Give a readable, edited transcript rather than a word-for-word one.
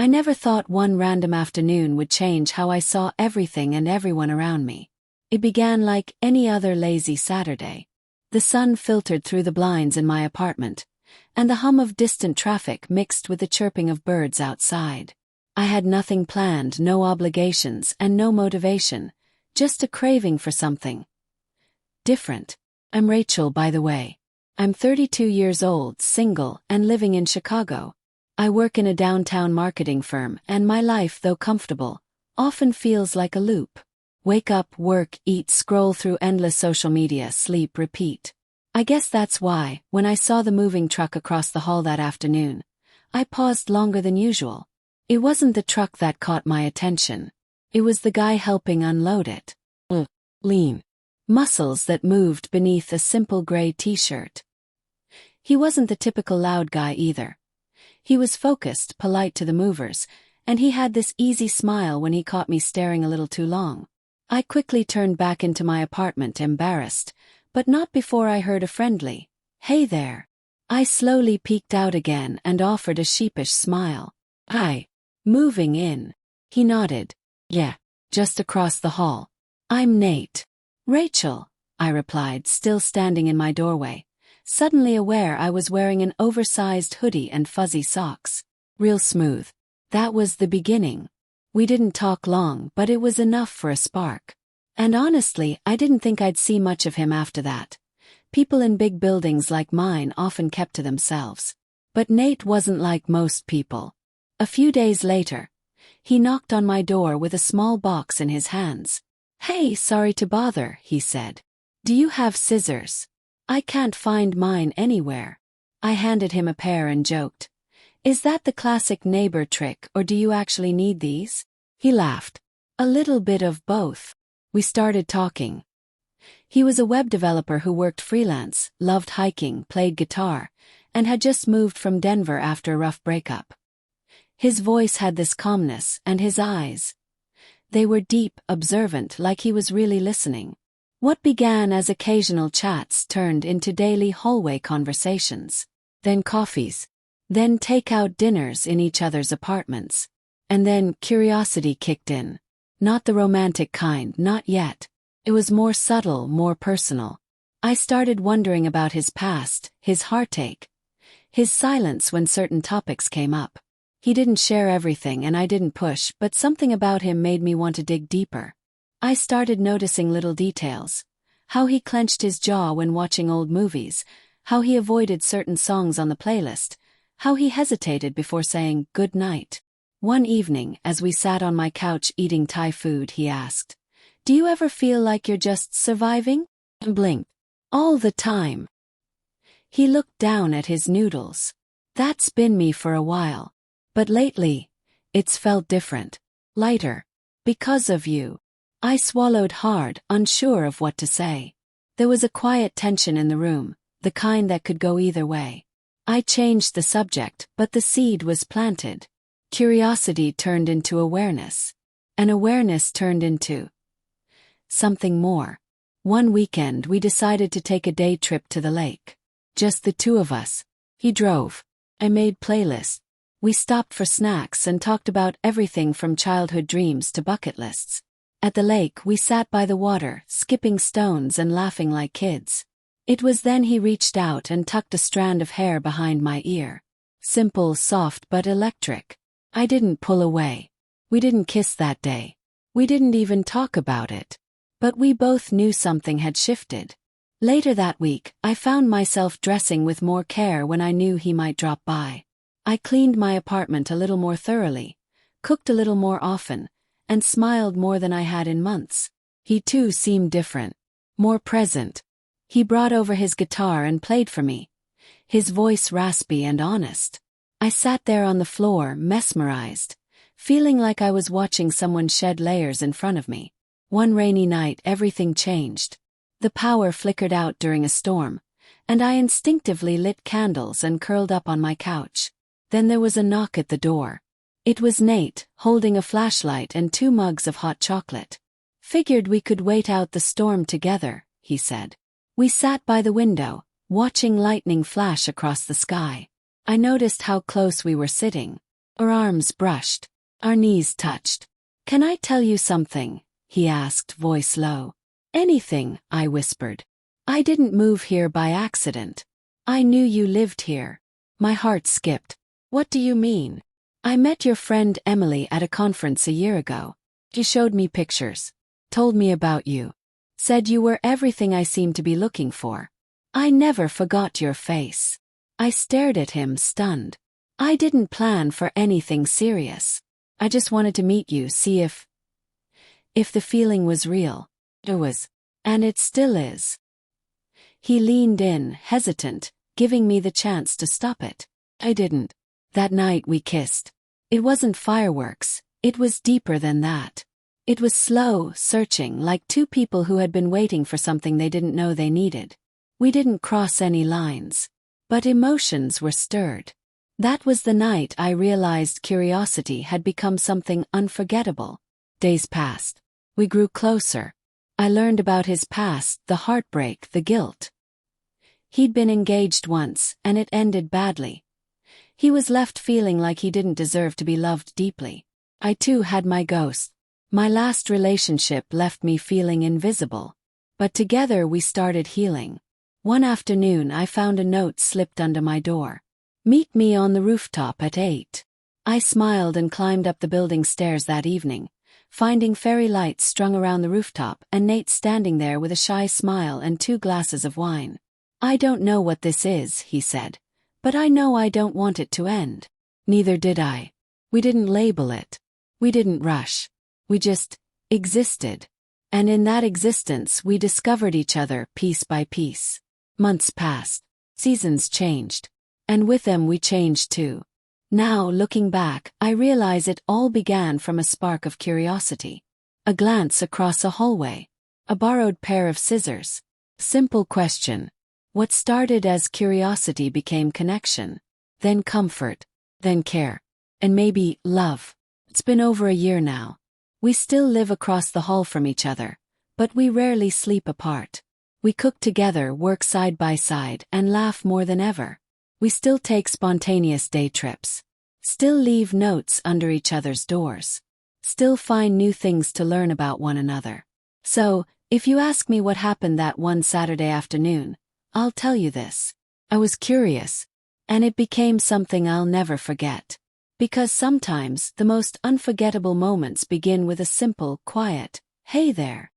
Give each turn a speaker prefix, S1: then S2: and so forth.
S1: I never thought one random afternoon would change how I saw everything and everyone around me. It began like any other lazy Saturday. The sun filtered through the blinds in my apartment, and the hum of distant traffic mixed with the chirping of birds outside. I had nothing planned, no obligations, and no motivation, just a craving for something different. I'm Rachel, by the way. I'm 32 years old, single, and living in Chicago. I work in a downtown marketing firm, and my life, though comfortable, often feels like a loop. Wake up, work, eat, scroll through endless social media, sleep, repeat. I guess that's why, when I saw the moving truck across the hall that afternoon, I paused longer than usual. It wasn't the truck that caught my attention. It was the guy helping unload it. Lean muscles that moved beneath a simple gray t-shirt. He wasn't the typical loud guy either. He was focused, polite to the movers, and he had this easy smile when he caught me staring a little too long. I quickly turned back into my apartment, embarrassed, but not before I heard a friendly, "Hey there." I slowly peeked out again and offered a sheepish smile. "Hi. Moving in?" He nodded. "Yeah, just across the hall. I'm Nate." "Rachel," I replied, still standing in my doorway, suddenly aware I was wearing an oversized hoodie and fuzzy socks. Real smooth. That was the beginning. We didn't talk long, but it was enough for a spark. And honestly, I didn't think I'd see much of him after that. People in big buildings like mine often kept to themselves. But Nate wasn't like most people. A few days later, he knocked on my door with a small box in his hands. "Hey, sorry to bother," he said. "Do you have scissors? I can't find mine anywhere." I handed him a pair and joked, "Is that the classic neighbor trick, or do you actually need these?" He laughed. "A little bit of both." We started talking. He was a web developer who worked freelance, loved hiking, played guitar, and had just moved from Denver after a rough breakup. His voice had this calmness, and his eyes, they were deep, observant, like he was really listening. What began as occasional chats turned into daily hallway conversations, then coffees, then take-out dinners in each other's apartments. And then curiosity kicked in. Not the romantic kind, not yet. It was more subtle, more personal. I started wondering about his past, his heartache, his silence when certain topics came up. He didn't share everything and I didn't push, but something about him made me want to dig deeper. I started noticing little details. How he clenched his jaw when watching old movies, how he avoided certain songs on the playlist, how he hesitated before saying good night. One evening, as we sat on my couch eating Thai food, he asked, "Do you ever feel like you're just surviving?" And blinked. "All the time." He looked down at his noodles. "That's been me for a while. But lately, it's felt different. Lighter. Because of you." I swallowed hard, unsure of what to say. There was a quiet tension in the room, the kind that could go either way. I changed the subject, but the seed was planted. Curiosity turned into awareness. And awareness turned into something more. One weekend we decided to take a day trip to the lake. Just the two of us. He drove. I made playlists. We stopped for snacks and talked about everything from childhood dreams to bucket lists. At the lake we sat by the water, skipping stones and laughing like kids. It was then he reached out and tucked a strand of hair behind my ear. Simple, soft but electric. I didn't pull away. We didn't kiss that day. We didn't even talk about it. But we both knew something had shifted. Later that week, I found myself dressing with more care when I knew he might drop by. I cleaned my apartment a little more thoroughly, cooked a little more often, and smiled more than I had in months. He too seemed different. More present. He brought over his guitar and played for me. His voice raspy and honest. I sat there on the floor, mesmerized, feeling like I was watching someone shed layers in front of me. One rainy night everything changed. The power flickered out during a storm, and I instinctively lit candles and curled up on my couch. Then there was a knock at the door. It was Nate, holding a flashlight and 2 mugs of hot chocolate. "Figured we could wait out the storm together," he said. We sat by the window, watching lightning flash across the sky. I noticed how close we were sitting. Our arms brushed. Our knees touched. "Can I tell you something?" he asked, voice low. "Anything," I whispered. "I didn't move here by accident. I knew you lived here." My heart skipped. "What do you mean?" "I met your friend Emily at a conference a year ago. She showed me pictures. Told me about you. Said you were everything I seemed to be looking for. I never forgot your face." I stared at him, stunned. "I didn't plan for anything serious. I just wanted to meet you, see if the feeling was real." It was. And it still is. He leaned in, hesitant, giving me the chance to stop it. I didn't. That night we kissed. It wasn't fireworks, it was deeper than that. It was slow, searching, like two people who had been waiting for something they didn't know they needed. We didn't cross any lines. But emotions were stirred. That was the night I realized curiosity had become something unforgettable. Days passed. We grew closer. I learned about his past, the heartbreak, the guilt. He'd been engaged once, and it ended badly. He was left feeling like he didn't deserve to be loved deeply. I too had my ghost. My last relationship left me feeling invisible. But together we started healing. One afternoon I found a note slipped under my door. "Meet me on the rooftop at 8. I smiled and climbed up the building stairs that evening, finding fairy lights strung around the rooftop and Nate standing there with a shy smile and 2 glasses of wine. "I don't know what this is," he said, "but I know I don't want it to end." Neither did I. We didn't label it. We didn't rush. We just existed. And in that existence we discovered each other piece by piece. Months passed. Seasons changed. And with them we changed too. Now, looking back, I realize it all began from a spark of curiosity. A glance across a hallway. A borrowed pair of scissors. Simple question. What started as curiosity became connection. Then comfort. Then care. And maybe love. It's been over a year now. We still live across the hall from each other, but we rarely sleep apart. We cook together, work side by side, and laugh more than ever. We still take spontaneous day trips. Still leave notes under each other's doors. Still find new things to learn about one another. So, if you ask me what happened that one Saturday afternoon, I'll tell you this. I was curious, and it became something I'll never forget. Because sometimes the most unforgettable moments begin with a simple, quiet, "Hey there."